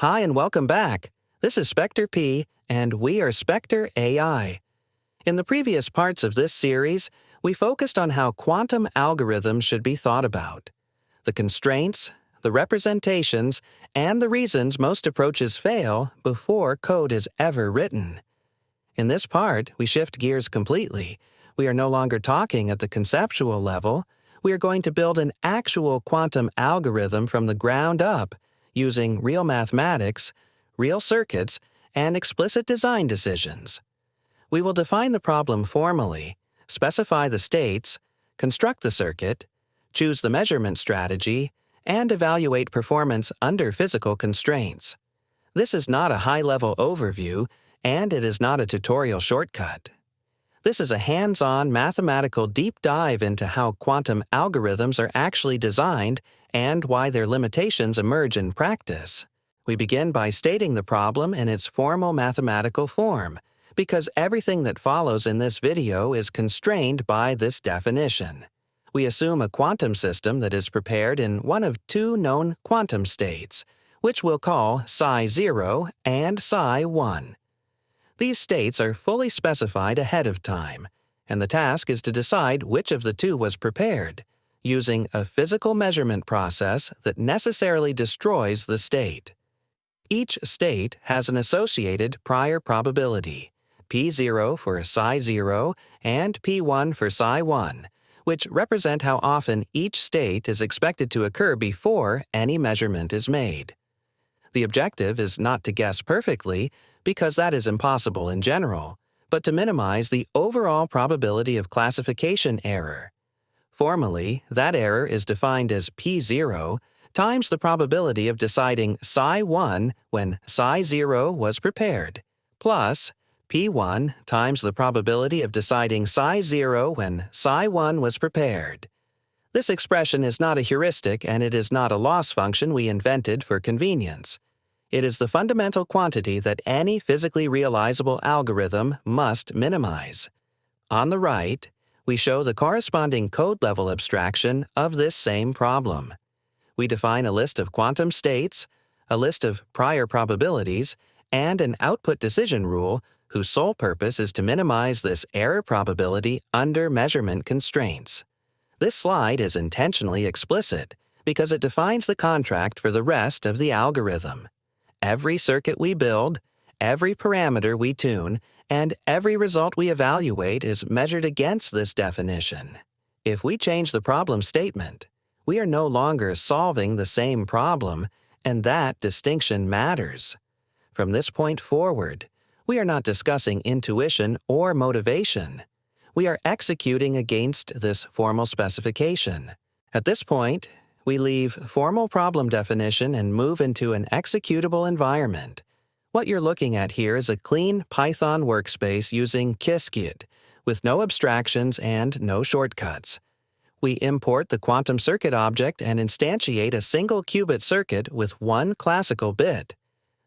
Hi and welcome back. This is Spectre P, and we are Spectre AI. In the previous parts of this series, we focused on how quantum algorithms should be thought about, the constraints, the representations, and the reasons most approaches fail before code is ever written. In this part, we shift gears completely. We are no longer talking at the conceptual level. We are going to build an actual quantum algorithm from the ground up, using real mathematics, real circuits, and explicit design decisions. We will define the problem formally, specify the states, construct the circuit, choose the measurement strategy, and evaluate performance under physical constraints. This is not a high-level overview, and it is not a tutorial shortcut. This is a hands-on mathematical deep dive into how quantum algorithms are actually designed and why their limitations emerge in practice. We begin by stating the problem in its formal mathematical form, because everything that follows in this video is constrained by this definition. We assume a quantum system that is prepared in one of two known quantum states, which we'll call psi0 and psi1. These states are fully specified ahead of time, and the task is to decide which of the two was prepared, using a physical measurement process that necessarily destroys the state. Each state has an associated prior probability, P0 for psi0 and P1 for psi1, which represent how often each state is expected to occur before any measurement is made. The objective is not to guess perfectly, because that is impossible in general, but to minimize the overall probability of classification error. Formally, that error is defined as P0 times the probability of deciding psi1 when psi0 was prepared, plus P1 times the probability of deciding psi0 when psi1 was prepared. This expression is not a heuristic, and it is not a loss function we invented for convenience. It is the fundamental quantity that any physically realizable algorithm must minimize. On the right, we show the corresponding code-level abstraction of this same problem. We define a list of quantum states, a list of prior probabilities, and an output decision rule whose sole purpose is to minimize this error probability under measurement constraints. This slide is intentionally explicit because it defines the contract for the rest of the algorithm. Every circuit we build, every parameter we tune, and every result we evaluate is measured against this definition. If we change the problem statement, we are no longer solving the same problem, and that distinction matters. From this point forward, we are not discussing intuition or motivation. We are executing against this formal specification. At this point, we leave formal problem definition and move into an executable environment. What you're looking at here is a clean Python workspace using Qiskit, with no abstractions and no shortcuts. We import the quantum circuit object and instantiate a single qubit circuit with one classical bit.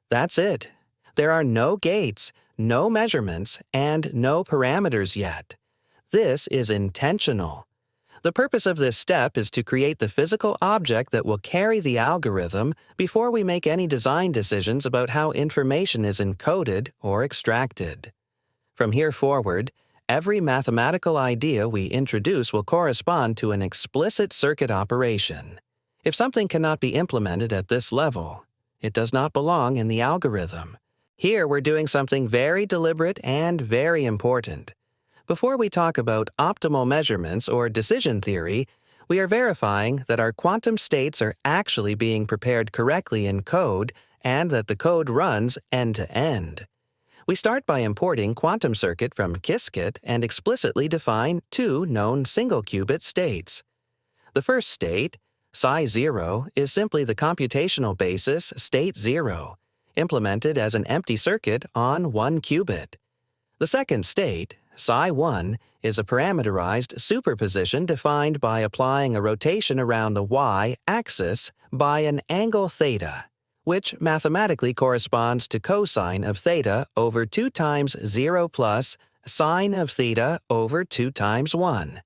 That's it. There are no gates, no measurements, and no parameters yet. This is intentional. The purpose of this step is to create the physical object that will carry the algorithm before we make any design decisions about how information is encoded or extracted. From here forward, every mathematical idea we introduce will correspond to an explicit circuit operation. If something cannot be implemented at this level, it does not belong in the algorithm. Here we're doing something very deliberate and very important. Before we talk about optimal measurements or decision theory, we are verifying that our quantum states are actually being prepared correctly in code and that the code runs end-to-end. We start by importing quantum circuit from Qiskit and explicitly define two known single-qubit states. The first state, psi0, is simply the computational basis state 0, implemented as an empty circuit on one qubit. The second state, psi1, is a parameterized superposition defined by applying a rotation around the y-axis by an angle theta, which mathematically corresponds to cosine of theta over 2 times 0 plus sine of theta over 2 times 1.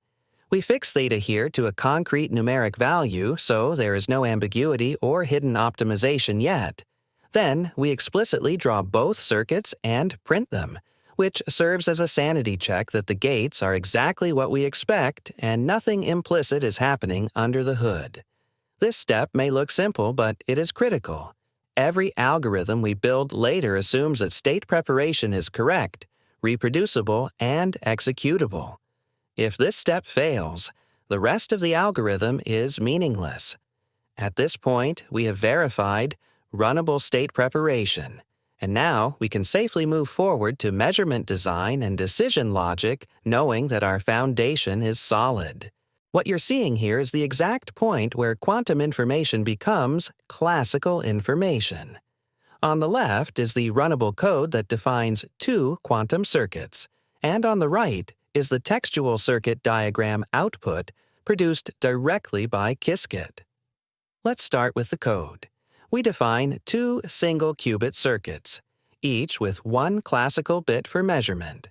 We fix theta here to a concrete numeric value, so there is no ambiguity or hidden optimization yet. Then, we explicitly draw both circuits and print them, which serves as a sanity check that the gates are exactly what we expect and nothing implicit is happening under the hood. This step may look simple, but it is critical. Every algorithm we build later assumes that state preparation is correct, reproducible, and executable. If this step fails, the rest of the algorithm is meaningless. At this point, we have verified runnable state preparation, and now we can safely move forward to measurement design and decision logic, knowing that our foundation is solid. What you're seeing here is the exact point where quantum information becomes classical information. On the left is the runnable code that defines two quantum circuits, and on the right is the textual circuit diagram output produced directly by Qiskit. Let's start with the code. We define two single-qubit circuits, each with one classical bit for measurement.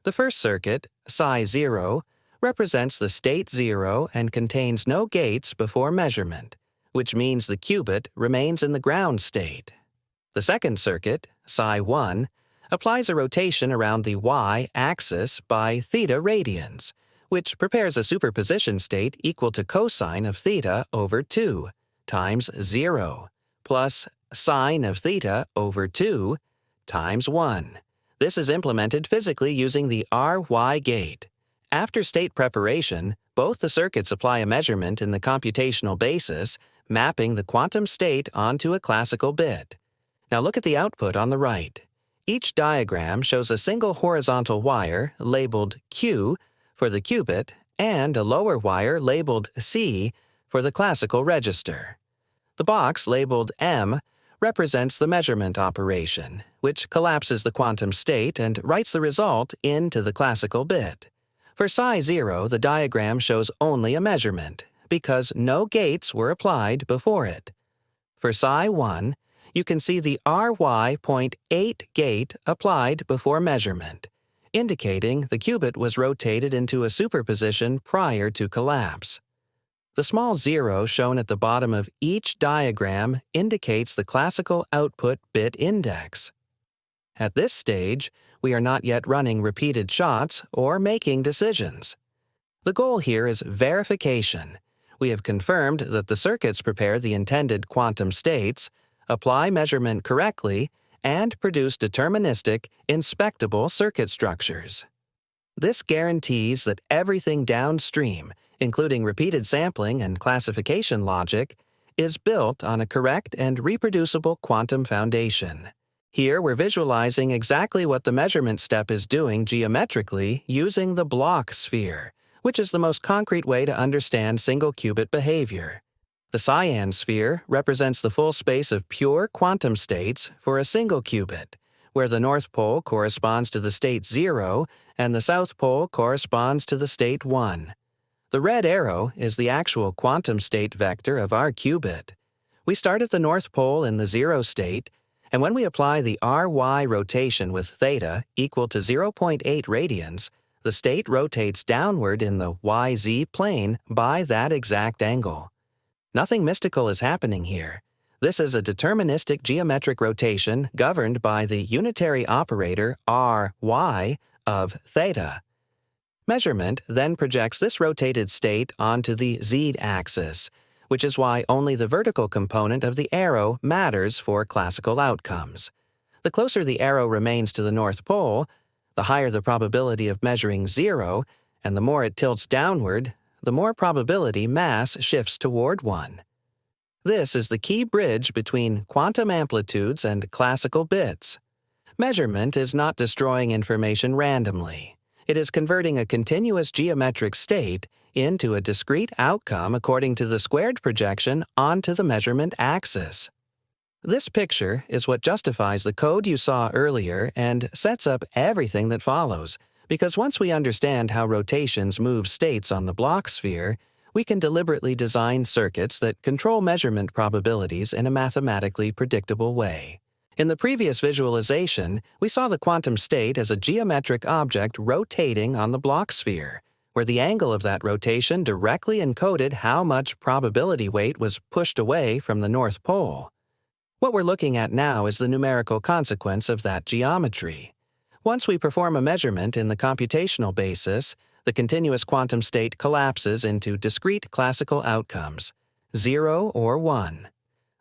The first circuit, psi0, represents the state 0 and contains no gates before measurement, which means the qubit remains in the ground state. The second circuit, psi1, applies a rotation around the y-axis by theta radians, which prepares a superposition state equal to cosine of theta over 2 times 0 plus sine of theta over 2 times 1. This is implemented physically using the RY gate. After state preparation, both the circuits apply a measurement in the computational basis, mapping the quantum state onto a classical bit. Now look at the output on the right. Each diagram shows a single horizontal wire labeled Q for the qubit and a lower wire labeled C for the classical register. The box labeled M represents the measurement operation, which collapses the quantum state and writes the result into the classical bit. For psi0, the diagram shows only a measurement, because no gates were applied before it. For psi1, you can see the RY.8 gate applied before measurement, indicating the qubit was rotated into a superposition prior to collapse. The small 0 shown at the bottom of each diagram indicates the classical output bit index. At this stage, we are not yet running repeated shots or making decisions. The goal here is verification. We have confirmed that the circuits prepare the intended quantum states, apply measurement correctly, and produce deterministic, inspectable circuit structures. This guarantees that everything downstream, including repeated sampling and classification logic, is built on a correct and reproducible quantum foundation. Here we're visualizing exactly what the measurement step is doing geometrically using the Bloch sphere, which is the most concrete way to understand single-qubit behavior. The cyan sphere represents the full space of pure quantum states for a single qubit, where the north pole corresponds to the state 0 and the south pole corresponds to the state 1. The red arrow is the actual quantum state vector of our qubit. We start at the north pole in the 0 state, and when we apply the RY rotation with theta equal to 0.8 radians, the state rotates downward in the YZ plane by that exact angle. Nothing mystical is happening here. This is a deterministic geometric rotation governed by the unitary operator RY of theta. Measurement then projects this rotated state onto the z-axis, which is why only the vertical component of the arrow matters for classical outcomes. The closer the arrow remains to the North Pole, the higher the probability of measuring 0, and the more it tilts downward, the more probability mass shifts toward 1. This is the key bridge between quantum amplitudes and classical bits. Measurement is not destroying information randomly. It is converting a continuous geometric state into a discrete outcome according to the squared projection onto the measurement axis. This picture is what justifies the code you saw earlier and sets up everything that follows, because once we understand how rotations move states on the Bloch sphere, we can deliberately design circuits that control measurement probabilities in a mathematically predictable way. In the previous visualization, we saw the quantum state as a geometric object rotating on the Bloch sphere, where the angle of that rotation directly encoded how much probability weight was pushed away from the North Pole. What we're looking at now is the numerical consequence of that geometry. Once we perform a measurement in the computational basis, the continuous quantum state collapses into discrete classical outcomes, 0 or 1.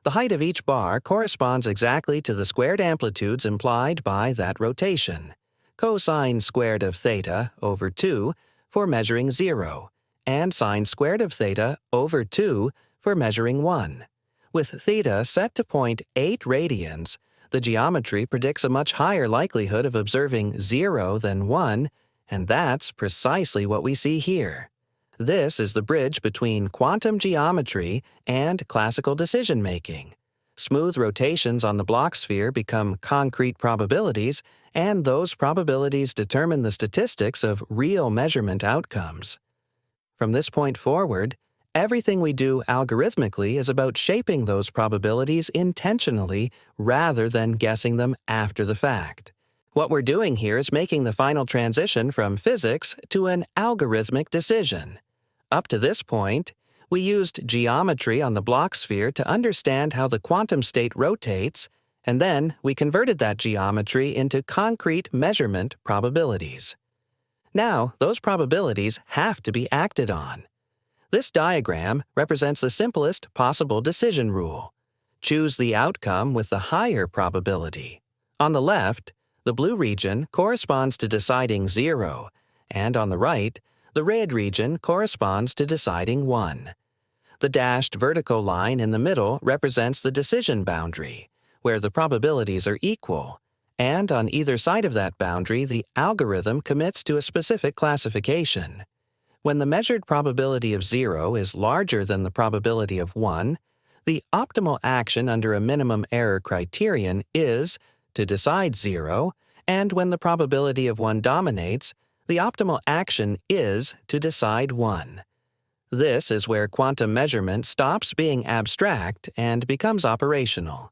The height of each bar corresponds exactly to the squared amplitudes implied by that rotation, cosine squared of theta over 2 for measuring 0, and sine squared of theta over 2 for measuring 1. With theta set to 0.8 radians, the geometry predicts a much higher likelihood of observing 0 than 1, and that's precisely what we see here. This is the bridge between quantum geometry and classical decision-making. Smooth rotations on the Bloch sphere become concrete probabilities, and those probabilities determine the statistics of real measurement outcomes. From this point forward, everything we do algorithmically is about shaping those probabilities intentionally rather than guessing them after the fact. What we're doing here is making the final transition from physics to an algorithmic decision. Up to this point, we used geometry on the Bloch sphere to understand how the quantum state rotates, and then we converted that geometry into concrete measurement probabilities. Now, those probabilities have to be acted on. This diagram represents the simplest possible decision rule. Choose the outcome with the higher probability. On the left, the blue region corresponds to deciding 0, and on the right, the red region corresponds to deciding 1. The dashed vertical line in the middle represents the decision boundary, where the probabilities are equal, and on either side of that boundary, the algorithm commits to a specific classification. When the measured probability of 0 is larger than the probability of 1, the optimal action under a minimum error criterion is to decide 0, and when the probability of 1 dominates, the optimal action is to decide 1. This is where quantum measurement stops being abstract and becomes operational.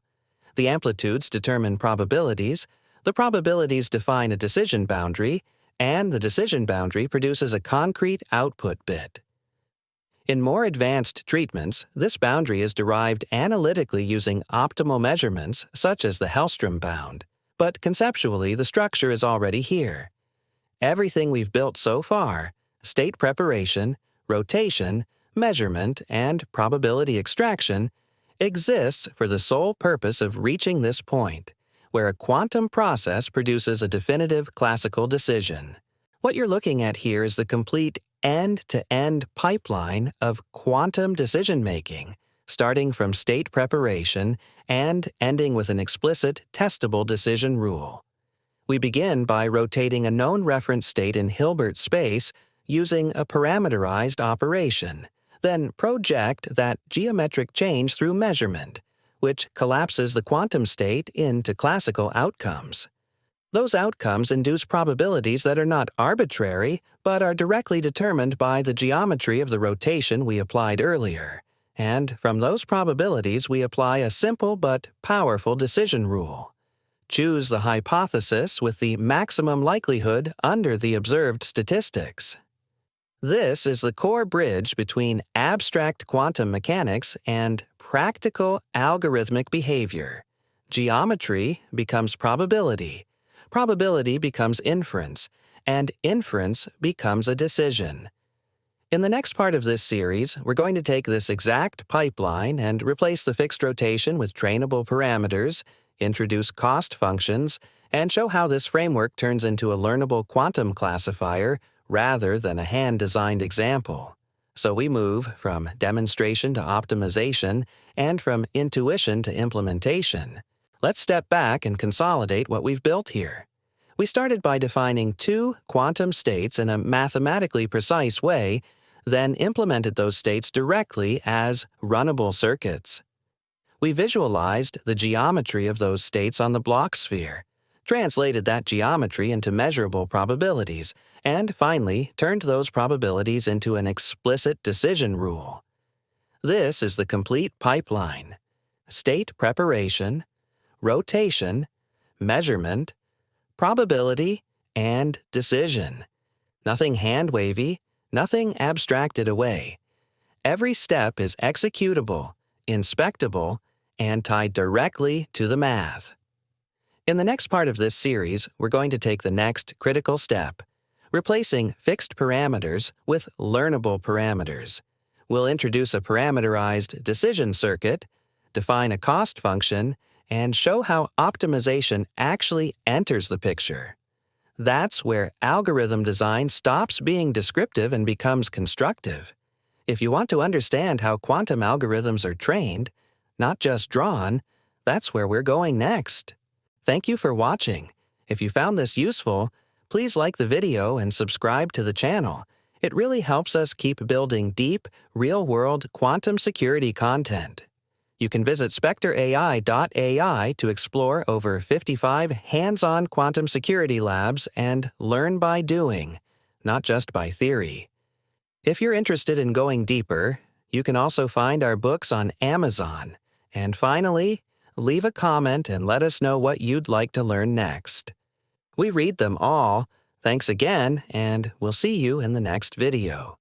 The amplitudes determine probabilities, the probabilities define a decision boundary, and the decision boundary produces a concrete output bit. In more advanced treatments, this boundary is derived analytically using optimal measurements such as the Hellstrom bound, but conceptually the structure is already here. Everything we've built so far, state preparation, rotation, measurement, and probability extraction, exists for the sole purpose of reaching this point, where a quantum process produces a definitive classical decision. What you're looking at here is the complete end-to-end pipeline of quantum decision-making, starting from state preparation and ending with an explicit, testable decision rule. We begin by rotating a known reference state in Hilbert space using a parameterized operation, then project that geometric change through measurement, which collapses the quantum state into classical outcomes. Those outcomes induce probabilities that are not arbitrary, but are directly determined by the geometry of the rotation we applied earlier. And from those probabilities we apply a simple but powerful decision rule. Choose the hypothesis with the maximum likelihood under the observed statistics. This is the core bridge between abstract quantum mechanics and practical algorithmic behavior. Geometry becomes probability, probability becomes inference, and inference becomes a decision. In the next part of this series, we're going to take this exact pipeline and replace the fixed rotation with trainable parameters, introduce cost functions, and show how this framework turns into a learnable quantum classifier rather than a hand-designed example. So we move from demonstration to optimization and from intuition to implementation. Let's step back and consolidate what we've built here. We started by defining two quantum states in a mathematically precise way, then implemented those states directly as runnable circuits. We visualized the geometry of those states on the Bloch sphere, translated that geometry into measurable probabilities, and finally turned those probabilities into an explicit decision rule. This is the complete pipeline: state preparation, rotation, measurement, probability, and decision. Nothing hand-wavy, nothing abstracted away. Every step is executable, inspectable, and tied directly to the math. In the next part of this series, we're going to take the next critical step, replacing fixed parameters with learnable parameters. We'll introduce a parameterized decision circuit, define a cost function, and show how optimization actually enters the picture. That's where algorithm design stops being descriptive and becomes constructive. If you want to understand how quantum algorithms are trained, not just drawn, that's where we're going next. Thank you for watching. If you found this useful, please like the video and subscribe to the channel. It really helps us keep building deep, real-world quantum security content. You can visit spectreai.ai to explore over 55 hands-on quantum security labs and learn by doing, not just by theory. If you're interested in going deeper, you can also find our books on Amazon. And finally, leave a comment and let us know what you'd like to learn next. We read them all. Thanks again, and we'll see you in the next video.